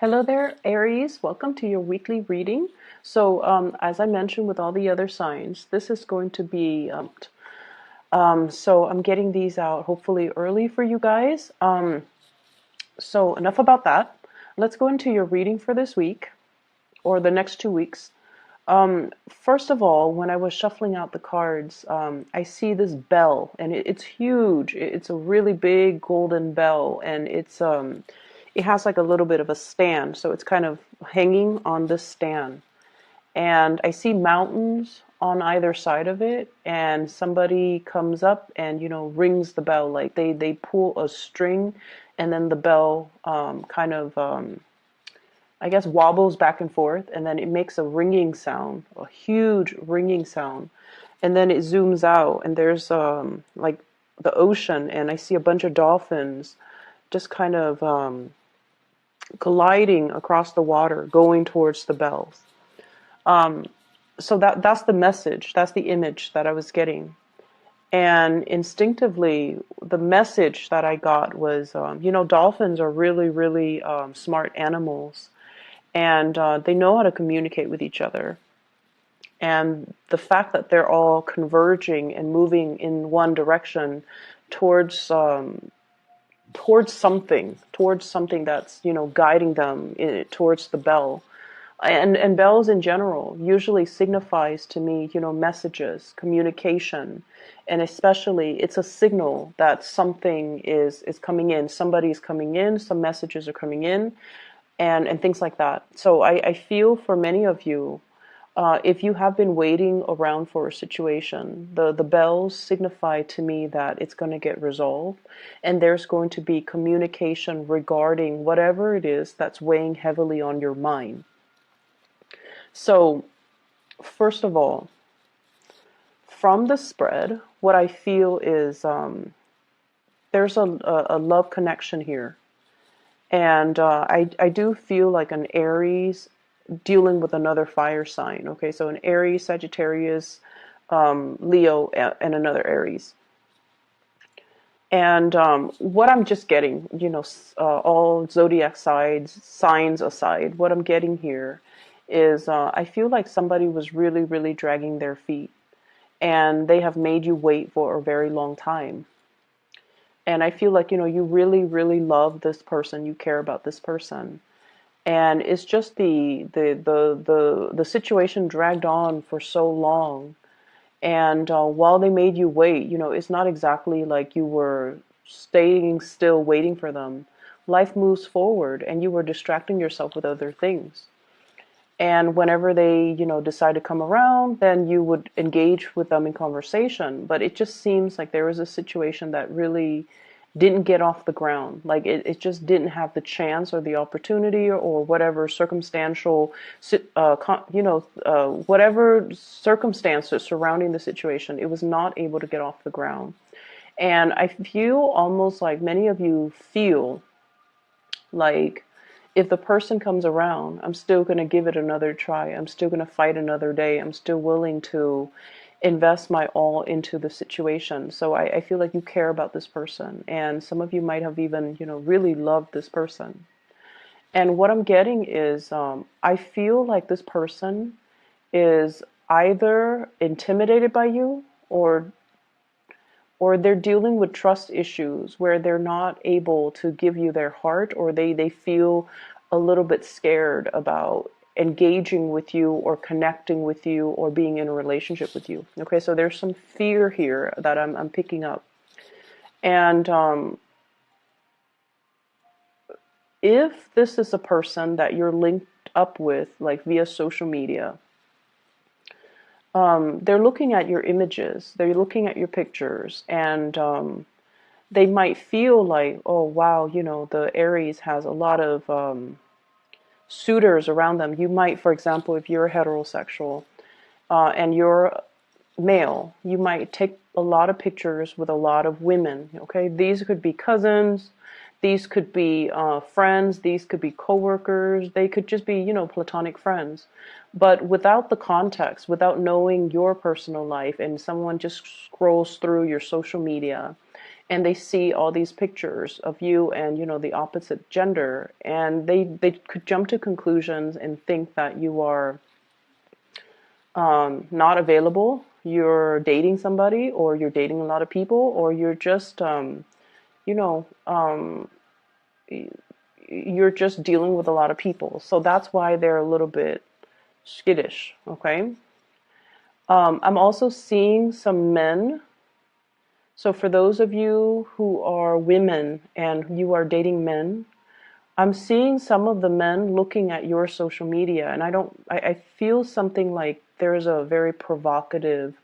Hello there, Aries. Welcome to your weekly reading. So, as I mentioned with all the other signs, this is going to be, so I'm getting these out hopefully early for you guys. So enough about that. Let's go into your reading for this week or the next 2 weeks. First of all, when I was shuffling out the cards, I see this bell, and it's huge. It's a really big golden bell, and it has like a little bit of a stand, so it's kind of hanging on this stand. And I see mountains on either side of it, and somebody comes up and rings the bell, like they pull a string, and then the bell kind of I guess wobbles back and forth, and then it makes a ringing sound, a huge ringing sound. And then it zooms out, and there's like the ocean, and I see a bunch of dolphins just kind of gliding across the water, going towards the bells. So that's the message, that's the image that I was getting. And instinctively, the message that I got was, dolphins are really, really smart animals, and they know how to communicate with each other. And the fact that they're all converging and moving in one direction towards towards something that's guiding them towards the bell. And bells in general usually signifies to me messages, communication, and especially it's a signal that something is coming in, somebody's coming in, some messages are coming in, and things like that. So I feel for many of you, if you have been waiting around for a situation, the bells signify to me that it's going to get resolved, and there's going to be communication regarding whatever it is that's weighing heavily on your mind. So, first of all, from the spread, what I feel is there's a love connection here. And I do feel like an Aries dealing with another fire sign. Okay, so an Aries, Sagittarius, Leo, and another Aries. And what I'm just getting, all zodiac signs aside, what I'm getting here is I feel like somebody was really, really dragging their feet, and they have made you wait for a very long time. And I feel like, you really, really love this person, you care about this person. And it's just the situation dragged on for so long. And while they made you wait, it's not exactly like you were staying still waiting for them. Life moves forward, and you were distracting yourself with other things. And whenever they, decide to come around, then you would engage with them in conversation. But it just seems like there was a situation that really didn't get off the ground. Like it just didn't have the chance or the opportunity or whatever circumstantial, whatever circumstances surrounding the situation, it was not able to get off the ground. And I feel almost like many of you feel like if the person comes around, I'm still going to give it another try. I'm still going to fight another day. I'm still willing to invest my all into the situation. So I feel like you care about this person. And some of you might have even, really loved this person. And what I'm getting is I feel like this person is either intimidated by you or they're dealing with trust issues where they're not able to give you their heart, or they feel a little bit scared about engaging with you or connecting with you or being in a relationship with you. Okay, so there's some fear here that I'm picking up. And if this is a person that you're linked up with, like via social media, they're looking at your images, they're looking at your pictures, and they might feel like, oh, wow, the Aries has a lot of suitors around them. You might, for example, if you're heterosexual and you're male, you might take a lot of pictures with a lot of women. Okay, these could be cousins, these could be friends, these could be coworkers, they could just be, platonic friends. But without the context, without knowing your personal life, and someone just scrolls through your social media and they see all these pictures of you and, you know, the opposite gender, and they could jump to conclusions and think that you are not available, you're dating somebody, or you're dating a lot of people, or you're just you know, you're just dealing with a lot of people. So that's why they're a little bit skittish. Okay. I'm also seeing some men. So for those of you who are women and you are dating men, I'm seeing some of the men looking at your social media, and I feel something like there's a very provocative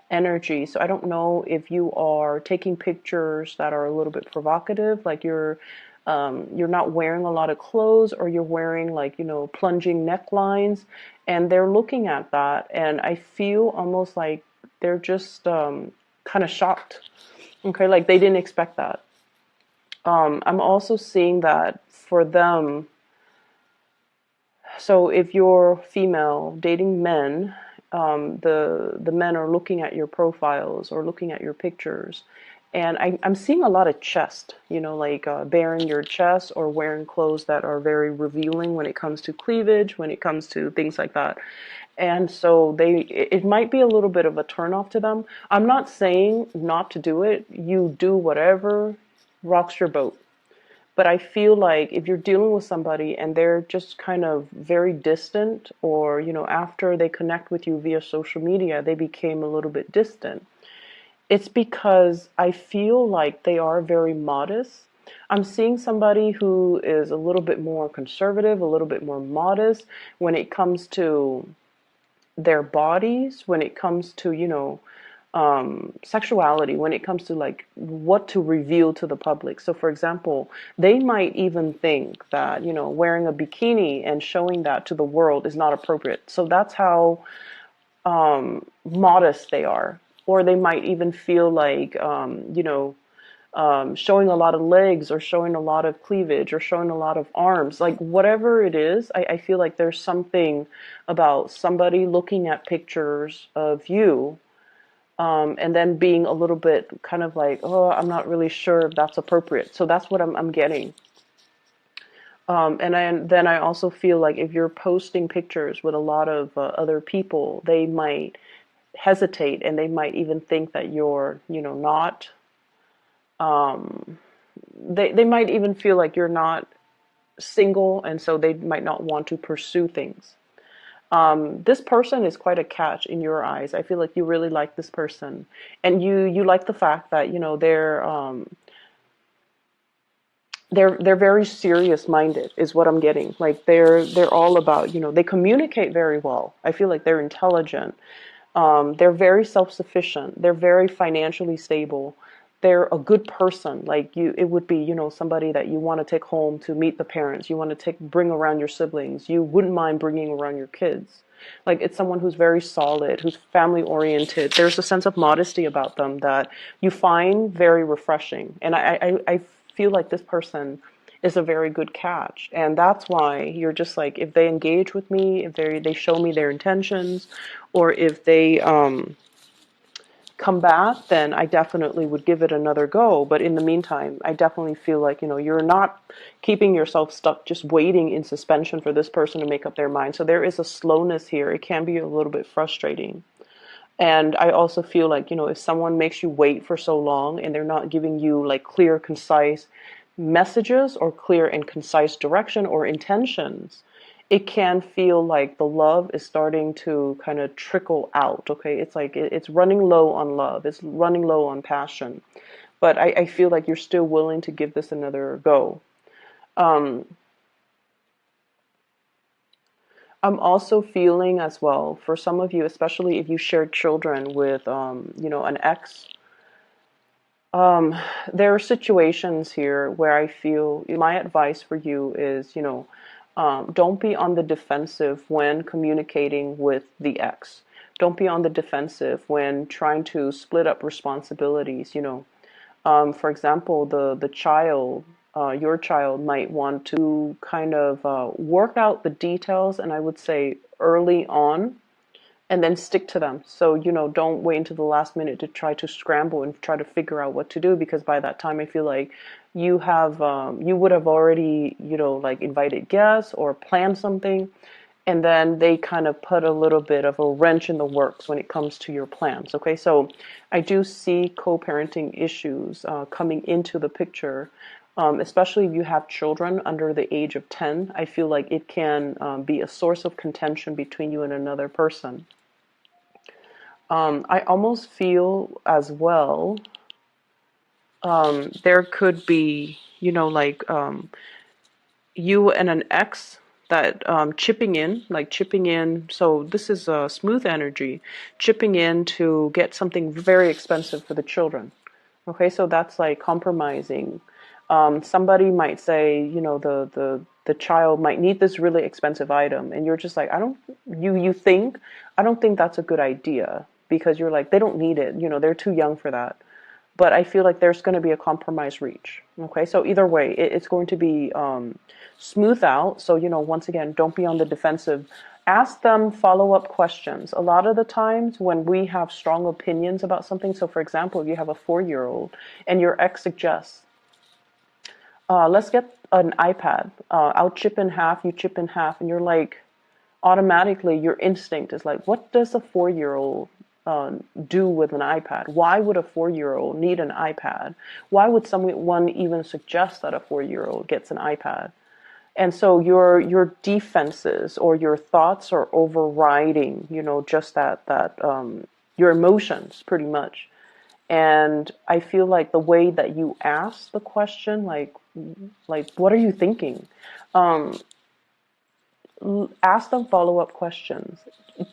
energy. So I don't know if you are taking pictures that are a little bit provocative, like you're not wearing a lot of clothes, or you're wearing, like, you know, plunging necklines, and they're looking at that, and I feel almost like they're just kind of shocked. Okay, like they didn't expect that. I'm also seeing that for them. So if you're female dating men, the men are looking at your profiles or looking at your pictures, and I'm seeing a lot of chest. You know, like bearing your chest or wearing clothes that are very revealing when it comes to cleavage, when it comes to things like that. And so it might be a little bit of a turnoff to them. I'm not saying not to do it. You do whatever rocks your boat. But I feel like if you're dealing with somebody and they're just kind of very distant, or, you know, after they connect with you via social media, they became a little bit distant, it's because I feel like they are very modest. I'm seeing somebody who is a little bit more conservative, a little bit more modest when it comes to their bodies, when it comes to, you know, sexuality, when it comes to like what to reveal to the public. So for example, they might even think that, you know, wearing a bikini and showing that to the world is not appropriate. So that's how modest they are. Or they might even feel like, you know, showing a lot of legs, or showing a lot of cleavage, or showing a lot of arms, like whatever it is, I feel like there's something about somebody looking at pictures of you, and then being a little bit kind of like, oh, I'm not really sure if that's appropriate. So that's what I'm getting. Then I also feel like if you're posting pictures with a lot of other people, they might hesitate, and they might even think that you're, you know, not. They might even feel like you're not single, and so they might not want to pursue things. This person is quite a catch in your eyes. I feel like you really like this person, and you like the fact that, you know, they're very serious minded is what I'm getting. Like they're all about, you know, they communicate very well. I feel like they're intelligent. They're very self-sufficient. They're very financially stable. They're a good person. Like you, it would be, you know, somebody that you want to take home to meet the parents. You want to bring around your siblings. You wouldn't mind bringing around your kids. Like it's someone who's very solid, who's family oriented. There's a sense of modesty about them that you find very refreshing. And I feel like this person is a very good catch. And that's why you're just like, if they engage with me, if they show me their intentions, or if they come back, then I definitely would give it another go. But in the meantime, I definitely feel like, you know, you're not keeping yourself stuck just waiting in suspension for this person to make up their mind. So there is a slowness here. It can be a little bit frustrating. And I also feel like, you know, if someone makes you wait for so long and they're not giving you like clear, concise messages, or clear and concise direction or intentions, it can feel like the love is starting to kind of trickle out. Okay. It's like it's running low on love, it's running low on passion. But I feel like you're still willing to give this another go. Um, I'm also feeling as well, for some of you, especially if you share children with, you know, an ex. There are situations here where I feel my advice for you is, you know, don't be on the defensive when communicating with the ex. Don't be on the defensive when trying to split up responsibilities. You know, for example, the child, your child might want to kind of work out the details, and I would say early on, and then stick to them. So, don't wait until the last minute to try to scramble and try to figure out what to do, because by that time I feel like you would have already, like invited guests or planned something, and then they kind of put a little bit of a wrench in the works when it comes to your plans. Okay, so I do see co-parenting issues coming into the picture, especially if you have children under the age of 10. I feel like it can be a source of contention between you and another person. I almost feel as well, there could be, like you and an ex that chipping in. So this is a smooth energy, chipping in to get something very expensive for the children. Okay, so that's like compromising. Somebody might say, the child might need this really expensive item, and you're just like, I don't think that's a good idea, because you're like, they don't need it. They're too young for that. But I feel like there's going to be a compromise reach. Okay, so either way, it's going to be smooth out. So, once again, don't be on the defensive. Ask them follow-up questions. A lot of the times when we have strong opinions about something, so for example, if you have a 4-year-old and your ex suggests, let's get an iPad. I'll chip in half, you chip in half, and you're like, automatically your instinct is like, what does a 4-year-old do with an iPad? Why would a 4-year-old need an iPad? Why would someone even suggest that a 4-year-old gets an iPad? And so your defenses or your thoughts are overriding, just that your emotions pretty much. And I feel like the way that you ask the question, like what are you thinking? Um, Ask them follow-up questions.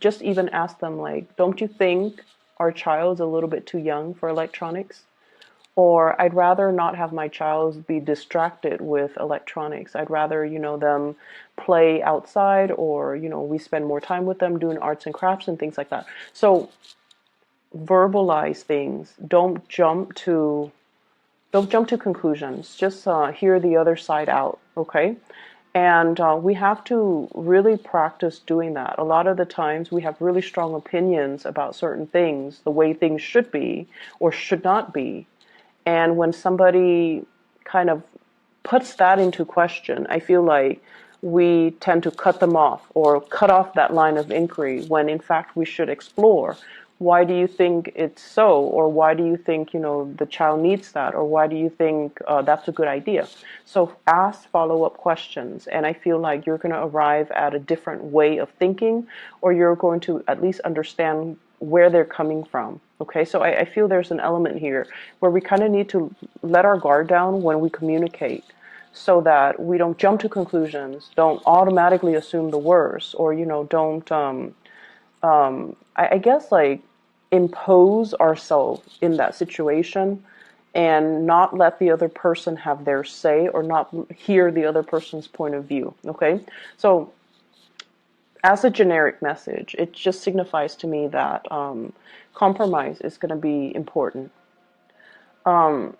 Just even ask them like, don't you think our child's a little bit too young for electronics? Or I'd rather not have my child be distracted with electronics. I'd rather, them play outside, or, we spend more time with them doing arts and crafts and things like that. So verbalize things. Don't jump to conclusions. Just hear the other side out, okay? And we have to really practice doing that. A lot of the times we have really strong opinions about certain things, the way things should be or should not be. And when somebody kind of puts that into question, I feel like we tend to cut them off or cut off that line of inquiry, when in fact we should explore. Why do you think it's so? Or why do you think, the child needs that? Or why do you think that's a good idea? So ask follow-up questions. And I feel like you're going to arrive at a different way of thinking, or you're going to at least understand where they're coming from. Okay, so I feel there's an element here where we kind of need to let our guard down when we communicate, so that we don't jump to conclusions, don't automatically assume the worst, or, don't, I guess, like, impose ourselves in that situation and not let the other person have their say, or not hear the other person's point of view. Okay, so as a generic message, it just signifies to me that compromise is going to be important. Um,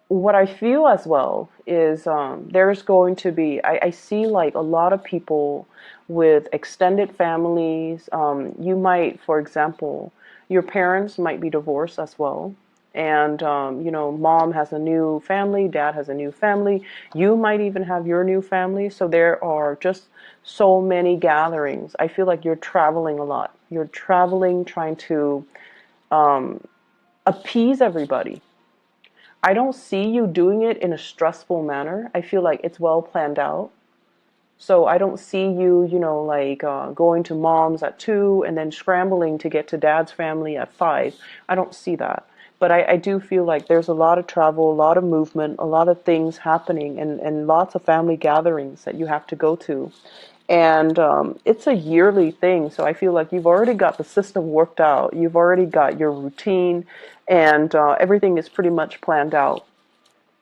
what I feel as well is there's going to be, I see like a lot of people with extended families. You might, for example, your parents might be divorced as well. And, mom has a new family, dad has a new family. You might even have your new family. So there are just so many gatherings. I feel like you're traveling a lot. You're traveling, trying to appease everybody. I don't see you doing it in a stressful manner. I feel like it's well planned out. So I don't see you, like going to mom's at 2 and then scrambling to get to dad's family at 5. I don't see that. But I do feel like there's a lot of travel, a lot of movement, a lot of things happening, and lots of family gatherings that you have to go to. And it's a yearly thing. So I feel like you've already got the system worked out. You've already got your routine, and everything is pretty much planned out.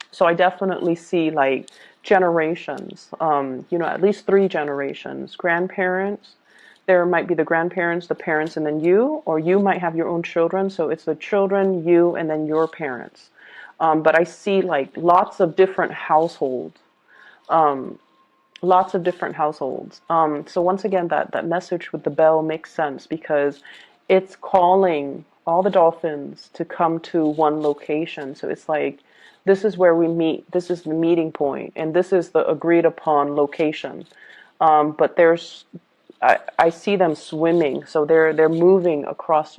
So I definitely see like generations, at least 3 generations, grandparents. There might be the grandparents, the parents, and then you, or you might have your own children. So it's the children, you, and then your parents. But I see like lots of different households. lots of different households. So once again, that message with the bell makes sense because it's calling all the dolphins to come to one location. So it's like, this is where we meet. This is the meeting point, and this is the agreed upon location. But I see them swimming, so they're moving across,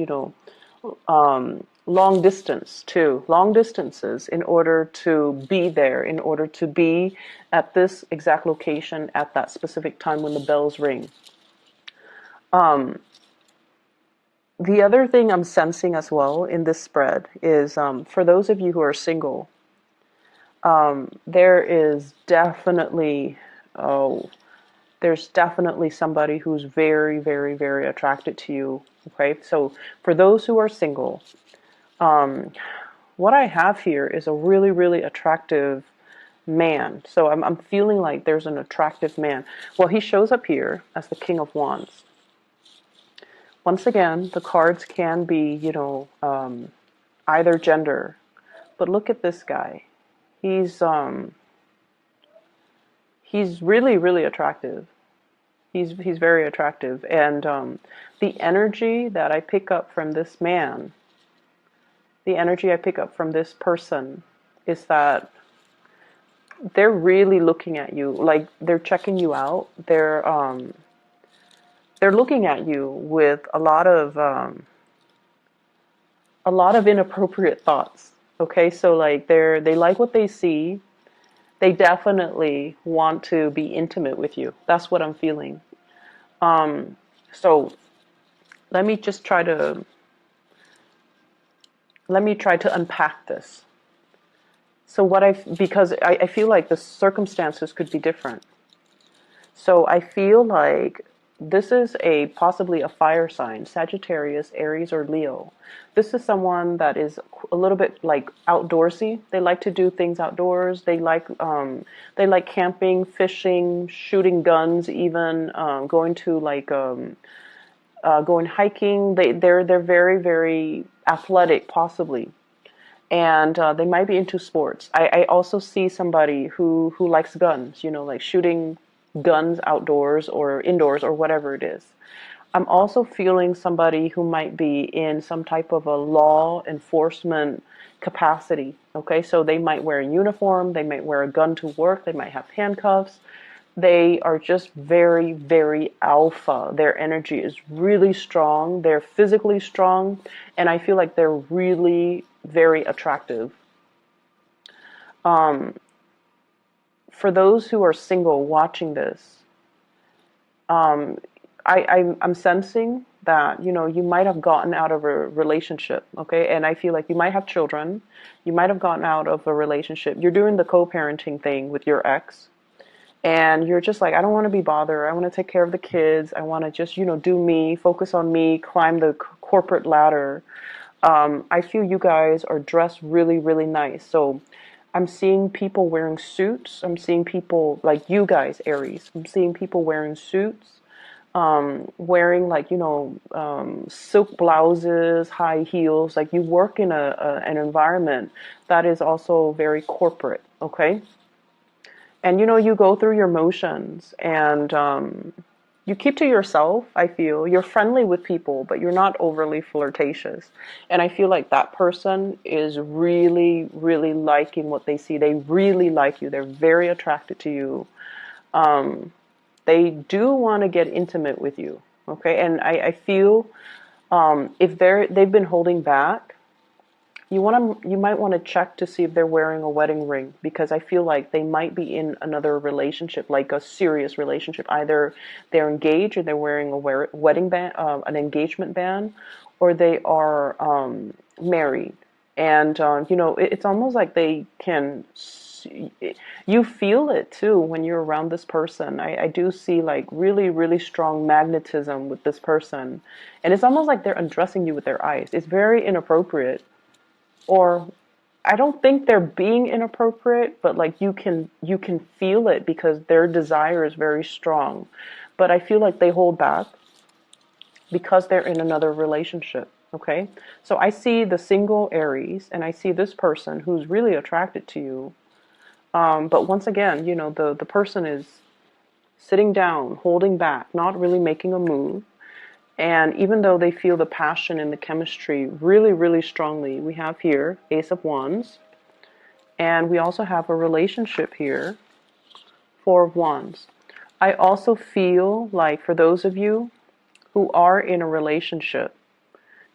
long distance too, long distances in order to be there, in order to be at this exact location at that specific time when the bells ring. Um, the other thing I'm sensing as well in this spread is for those of you who are single, there is definitely, oh, there's definitely somebody who's very, very, very attracted to you. Okay, so for those who are single, what I have here is a really, really attractive man. So I'm feeling like there's an attractive man. Well, he shows up here as the King of Wands. Once again, the cards can be, either gender. But look at this guy. He's really, really attractive. He's very attractive, and the energy that I pick up from this man, the energy I pick up from this person, is that they're really looking at you, like they're checking you out. They're looking at you with a lot of inappropriate thoughts. Okay, so like they like what they see. They definitely want to be intimate with you. That's what I'm feeling. So let me just try to unpack this. So because I feel like the circumstances could be different. So I feel like this is possibly a fire sign, Sagittarius, Aries, or Leo. This is someone that is a little bit like outdoorsy. They like to do things outdoors. They like camping, fishing, shooting guns, even going to going hiking. They're very, very athletic, possibly, and they might be into sports. I also see somebody who likes guns, like shooting guns outdoors or indoors or whatever it is. I'm also feeling somebody who might be in some type of a law enforcement capacity. Okay, so they might wear a uniform, they might wear a gun to work, they might have handcuffs. They are just very, very alpha. Their energy is really strong. They're physically strong. And I feel like they're really very attractive. For those who are single watching this, I'm sensing that, you might have gotten out of a relationship, okay? And I feel like you might have children. You might have gotten out of a relationship. You're doing the co-parenting thing with your ex. And you're just like, I don't want to be bothered. I want to take care of the kids. I want to just, do me, focus on me, climb the corporate ladder. I feel you guys are dressed really, really nice. So I'm seeing people wearing suits. I'm seeing people like you guys, Aries. I'm seeing people wearing suits, wearing silk blouses, high heels. Like you work in an environment that is also very corporate. Okay. And you go through your motions, and you keep to yourself. I feel you're friendly with people, but you're not overly flirtatious. And I feel like that person is really, really liking what they see. They really like you. They're very attracted to you. They do want to get intimate with you. Okay, and I feel if they've been holding back, you might want to check to see if they're wearing a wedding ring, because I feel like they might be in another relationship, like a serious relationship. Either they're engaged, or they're wearing a wedding band, an engagement band, or they are married. And it's almost like they can. You feel it too when you're around this person. I do see like really, really strong magnetism with this person, and it's almost like they're undressing you with their eyes. It's very inappropriate. Or I don't think they're being inappropriate, but like you can feel it because their desire is very strong. But I feel like they hold back because they're in another relationship. Okay, so I see the single Aries, and I see this person who's really attracted to you. But once again, the person is sitting down, holding back, not really making a move. And even though they feel the passion and the chemistry really, really strongly, we have here Ace of Wands. And we also have a relationship here, Four of Wands. I also feel like for those of you who are in a relationship,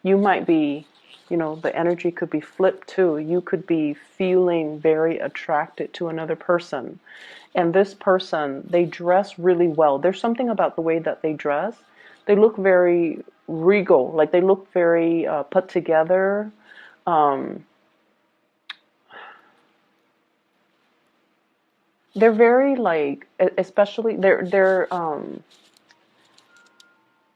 you might be, the energy could be flipped too. You could be feeling very attracted to another person. And this person, they dress really well. There's something about the way that they dress. They look very regal, like they look very put together. Um, they're very like, especially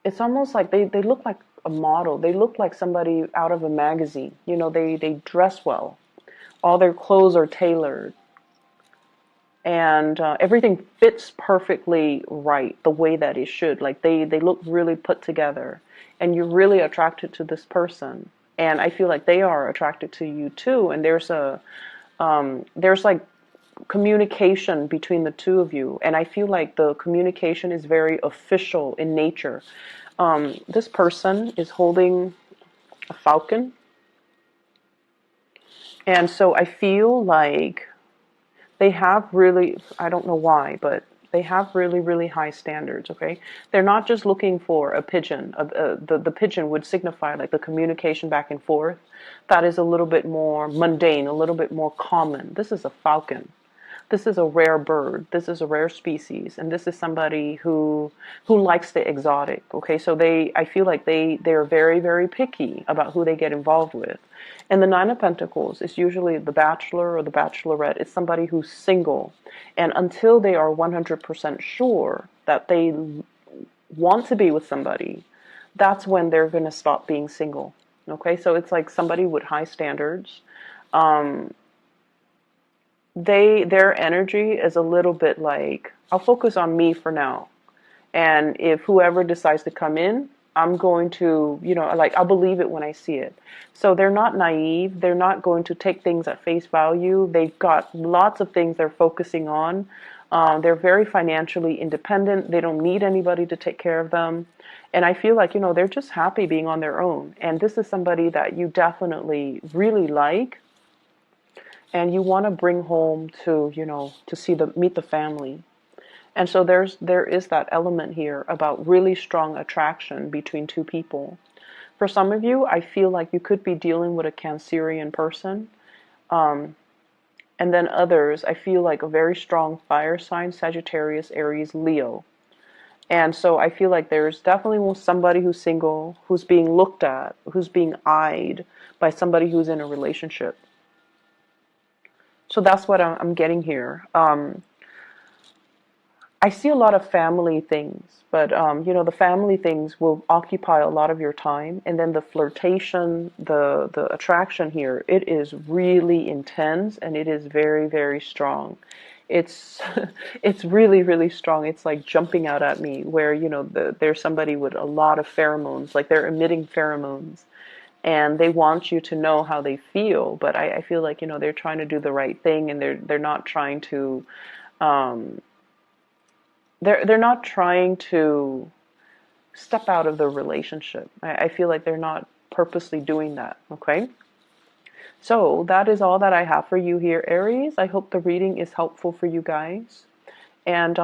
it's almost like they look like a model. They look like somebody out of a magazine. They dress well. All their clothes are tailored. And everything fits perfectly right the way that it should. Like they look really put together. And you're really attracted to this person. And I feel like they are attracted to you too. And there's like communication between the two of you. And I feel like the communication is very official in nature. This person is holding a falcon. And so I feel like they have really, I don't know why, but they have really, really high standards, okay? They're not just looking for a pigeon. The pigeon would signify like the communication back and forth. That is a little bit more mundane, a little bit more common. This is a falcon. This is a rare bird. This is a rare species, and this is somebody who likes the exotic. Okay, so I feel like they're very, very picky about who they get involved with. And the Nine of Pentacles is usually the bachelor or the bachelorette. It's somebody who's single, and until they are 100% sure that they want to be with somebody, that's when they're going to stop being single. Okay, so it's like somebody with high standards. Um, their energy is a little bit like, I'll focus on me for now, and if whoever decides to come in, I'm going to, like, I'll believe it when I see it. So they're not naive. They're not going to take things at face value. They've got lots of things they're focusing on. They're very financially independent. They don't need anybody to take care of them. And I feel like, they're just happy being on their own. And this is somebody that you definitely really like, and you want to bring home to, to meet the family. And so there is that element here about really strong attraction between two people. For some of you, I feel like you could be dealing with a Cancerian person. Um, and then others, I feel like a very strong fire sign, Sagittarius, Aries, Leo. And so I feel like there's definitely somebody who's single, who's being looked at, who's being eyed by somebody who's in a relationship. So that's what I'm getting here. I see a lot of family things, but the family things will occupy a lot of your time, and then the flirtation, the attraction here, it is really intense, and it is very, very strong. It's it's really, really strong. It's like jumping out at me, where there's somebody with a lot of pheromones, like they're emitting pheromones, and they want you to know how they feel. But I feel like they're trying to do the right thing, and they're not trying to. Um, they're not trying to step out of the relationship. I feel like they're not purposely doing that, okay? So that is all that I have for you here, Aries. I hope the reading is helpful for you guys. And